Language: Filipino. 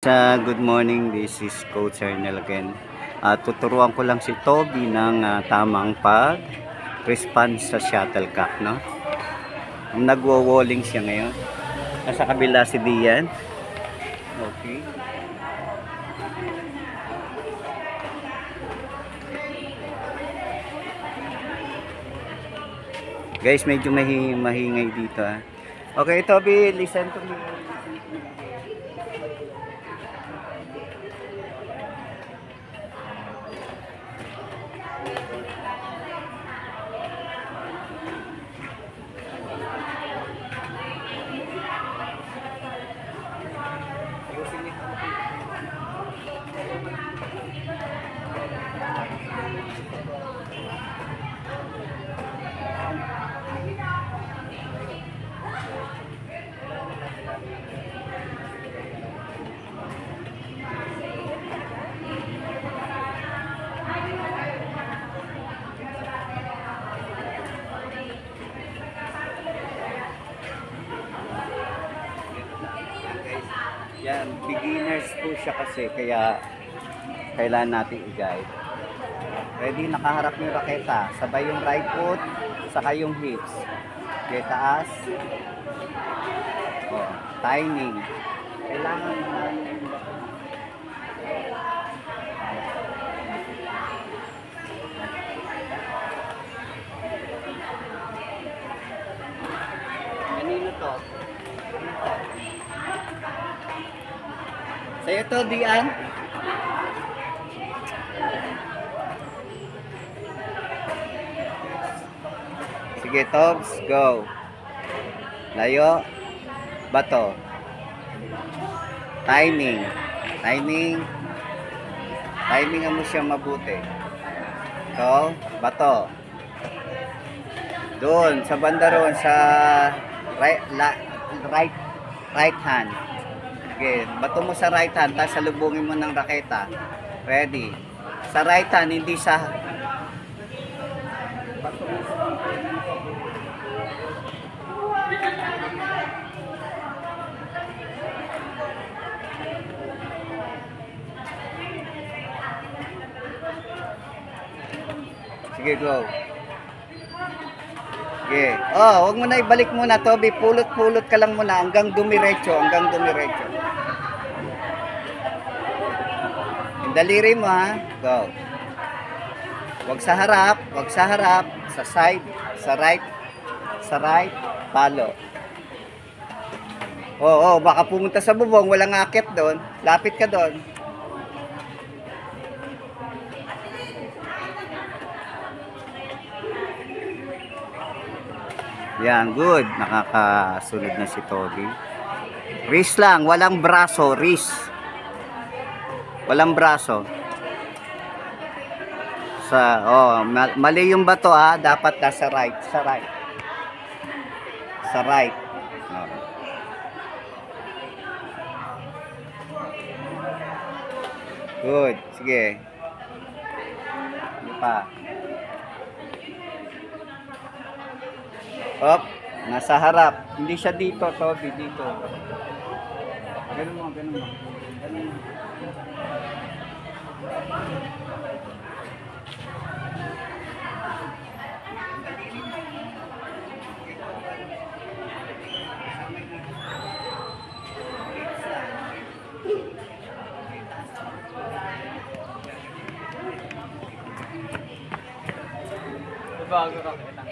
Good morning, this is Coach Ernel again. Tuturuan ko lang si Toby ng tamang pag-response sa shuttlecock, no? Nagwo-walling siya ngayon. Nasa kabila si Dian. Okay. Guys, medyo mahingay dito. Okay, Toby, listen to me. Yan, beginners po siya kasi kaya kailangan natin i-guide. Ready, nakaharap yung raketa. Sabay yung right foot, saka yung hips. Okay, taas. Oh, timing. Kailangan kanino to? Sa'yo to, Dian. Sige, Tobs, go. Layo. Bato. Timing. Timing. Timingan mo siya mabuti. So, bato. Doon, sa banda roon, sa right hand. Okay, bato mo sa right hand, tapos salubungin mo ng raketa. Ready. Sa right hand, hindi sa bato mo sa sige, go. Sige. Oh, wag mo na ibalik muna, Toby. Pulot-pulot ka lang muna hanggang dumiretso, Daliri mo, ha. Go. Wag sa harap, sa side, sa right, palo. Oh, baka pumunta sa bubong, walang akit doon. Lapit ka doon. Yan, good. Nakakasunod na si Toby. Wrist lang, walang braso, wrist. Walang braso. Mali yung bato, ha. Dapat nasa right, sa right. Oh. Good. Sige. Ano pa? Op, nasa harap. Hindi siya dito, Toby, dito. Ganun mo. Bago raketa.